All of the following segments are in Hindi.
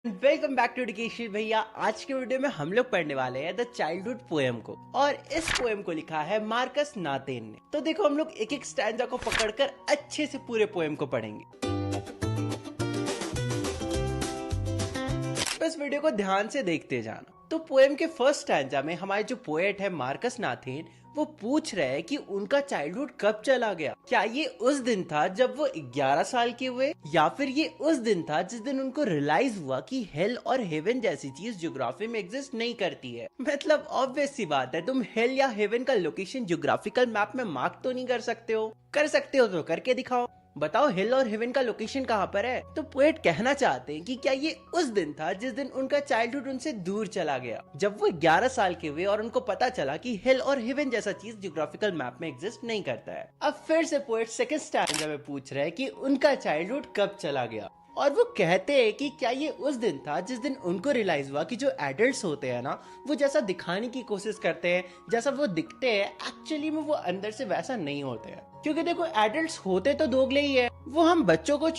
वेलकम बैक टू एजुकेशन भैया। आज के वीडियो में हम लोग पढ़ने वाले हैं द चाइल्डहुड पोएम को, और इस पोएम को लिखा है मार्कस नातेन ने। तो देखो, हम लोग एक एक स्टैंजा को पकड़कर अच्छे से पूरे पोएम को पढ़ेंगे। बस वीडियो को ध्यान से देखते जाना। तो पोएम के फर्स्ट स्टैंजा में हमारे जो पोएट है मार्कस नाथेन, वो पूछ रहे हैं कि उनका चाइल्डहुड कब चला गया। क्या ये उस दिन था जब वो 11 साल के हुए, या फिर ये उस दिन था जिस दिन उनको रियलाइज हुआ कि हेल और हेवन जैसी चीज ज्योग्राफी में एग्जिस्ट नहीं करती है। मतलब ऑब्वियस सी बात है, तुम हेल या हेवन का लोकेशन ज्योग्राफिकल मैप में मार्क तो नहीं कर सकते हो। कर सकते हो तो करके दिखाओ, बताओ हेल और हेवन का लोकेशन कहाँ पर है। तो पोएट कहना चाहते हैं कि क्या ये उस दिन था जिस दिन उनका चाइल्डहुड उनसे दूर चला गया, जब वो 11 साल के हुए और उनको पता चला कि हेल और हेवन जैसा चीज ज्योग्राफिकल मैप में एग्जिस्ट नहीं करता है। अब फिर से पोएट सेकंड स्टैंजा में पूछ रहे हैं कि उनका चाइल्डहुड कब चला गया, और वो कहते हैं कि क्या ये उस दिन था जिस दिन उनको रियलाइज हुआ कि जो एडल्ट्स होते हैं ना, वो जैसा दिखाने की कोशिश करते हैं, जैसा वो दिखते हैं, एक्चुअली में वो अंदर से वैसा नहीं होते हैं। क्योंकि देखो, एडल्ट्स होते तो दोगले ही है, वो हम बच्चों को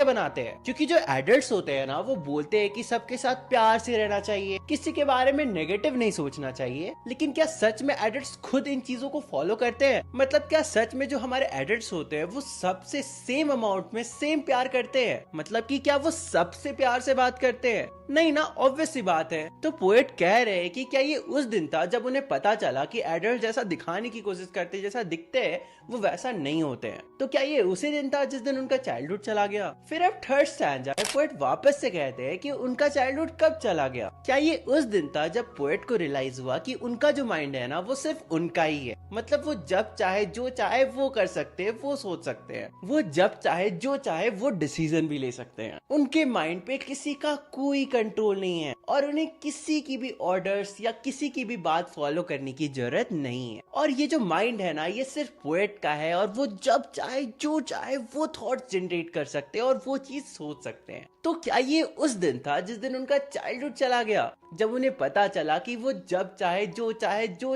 बनाते हैं। क्योंकि जो एडल्ट्स होते हैं ना, वो बोलते हैं कि सबके साथ प्यार से रहना चाहिए, किसी के बारे में नेगेटिव नहीं सोचना चाहिए। लेकिन क्या सच में एडल्ट्स खुद इन चीजों को फॉलो करते हैं? मतलब क्या सच में जो हमारे एडल्ट्स होते हैं वो सबसे सेम अमाउंट में सेम प्यार करते हैं? मतलब कि क्या वो सबसे प्यार से बात करते हैं? नहीं ना, ऑब्वियस सी बात है। तो पोएट कह रहे हैं कि क्या ये उस दिन था जब उन्हें पता चला कि एडल्ट जैसा दिखाने की कोशिश करते, जैसा दिखते हैं, वो वैसा नहीं होते हैं। तो क्या ये उसी दिन था जिस दिन उनका चाइल्डहुड चला गया? फिर अब थर्ड स्टैंजा में पोएट वापस से कहते हैं कि उनका चाइल्डहुड कब चला गया। क्या ये उस दिन था जब पोएट को रियलाइज हुआ कि उनका जो माइंड है ना, वो सिर्फ उनका ही है। मतलब वो जब चाहे जो चाहे वो कर सकते हैं, वो सोच सकते हैं, वो जब चाहे जो चाहे वो डिसीजन भी ले सकते हैं। उनके माइंड पे किसी का कोई कंट्रोल नहीं है, और उन्हें किसी की भी ऑर्डर्स या किसी की भी बात फॉलो करने की जरूरत नहीं है। और ये जो माइंड है ना, ये सिर्फ पोएट का है, और वो जब चाहे जो चाहे वो थॉट्स जनरेट कर सकते हैं और वो चीज सोच सकते हैं। तो क्या ये उस दिन था जिस दिन उनका चाइल्डहुड चला गया, जब उन्हें पता चला कि वो जब चाहे जो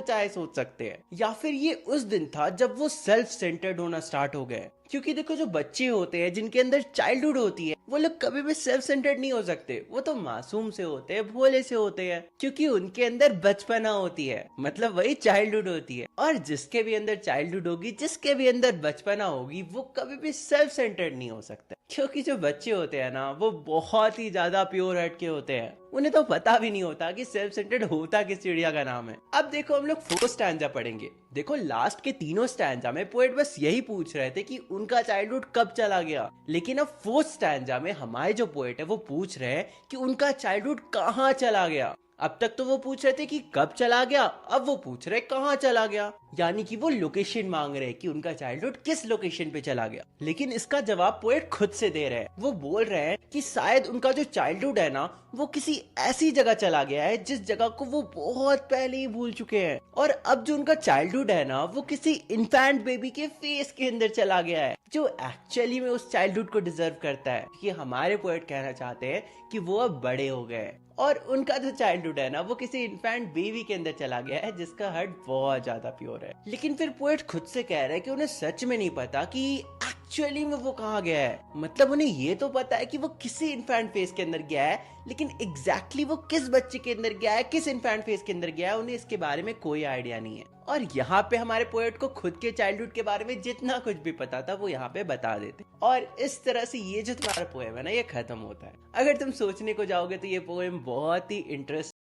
चाहे सोच सकते हैं? या फिर ये उस दिन था जब वो सेल्फ सेंटर्ड होना स्टार्ट हो गए? क्योंकि देखो, जो बच्चे होते हैं जिनके अंदर चाइल्डहुड होती है, वो लोग कभी भी सेल्फ सेंटर्ड नहीं हो सकते। वो तो मासूम से होते हैं, भोले से होते हैं, क्योंकि उनके अंदर बचपना होती है, मतलब वही चाइल्डहुड होती है। और जिसके भी अंदर चाइल्डहुड होगी, जिसके भी अंदर बचपना होगी, वो कभी भी सेल्फ सेंटर्ड नहीं हो सकता। क्योंकि जो बच्चे होते हैं ना, वो बहुत ही ज्यादा प्योर हार्ट के होते हैं। उन्हें तो पता भी नहीं होता कि सेल्फ सेंटर्ड होता किस चिड़िया का नाम है। अब देखो, हम लोग फोर्थ स्टैंजा पढ़ेंगे। देखो, लास्ट के तीनों स्टैंजा में पोएट बस यही पूछ रहे थे कि उनका चाइल्डहुड कब चला गया। लेकिन अब फोर्थ स्टैंजा में हमारे जो पोएट है वो पूछ रहे हैं कि उनका चाइल्डहुड कहाँ चला गया। अब तक तो वो पूछ रहे थे कि कब चला गया, अब वो पूछ रहे कहाँ चला गया। यानी कि वो लोकेशन मांग रहे हैं कि उनका चाइल्डहुड किस लोकेशन पे चला गया। लेकिन इसका जवाब पोएट खुद से दे रहे हैं। वो बोल रहे हैं कि शायद उनका जो चाइल्डहुड है ना, वो किसी ऐसी जगह चला गया है जिस जगह को वो बहुत पहले ही भूल चुके हैं। और अब जो उनका चाइल्डहुड है ना, वो किसी इन्फेंट बेबी के फेस के अंदर चला गया है, जो एक्चुअली में उस चाइल्डहुड को डिजर्व करता है। कि हमारे पोएट कहना चाहते हैं कि वो अब बड़े हो गए, और उनका जो चाइल्डहुड है ना, वो किसी इन्फेंट बेबी के अंदर चला गया है जिसका हार्ट बहुत ज्यादा प्योर है। लेकिन फिर पोएट खुद से कह रहे हैं कि उन्हें सच में नहीं पता कि एक्चुअली में वो कहाँ गया है। मतलब उन्हें ये तो पता है कि वो किसी इन्फेंट फेस के अंदर गया है, लेकिन एग्जैक्टली वो किस बच्चे के अंदर गया है, किस इन्फेंट फेस के अंदर गया है, उन्हें इसके बारे में कोई आइडिया नहीं है। और यहाँ पे हमारे पोएट को खुद के चाइल्डहुड के बारे में जितना कुछ भी पता था, वो यहाँ पे बता देते। और इस तरह से ये जो तुम्हारा पोएम है ना, ये खत्म होता है। अगर तुम सोचने को जाओगे तो ये पोएम बहुत ही इंटरेस्टिंग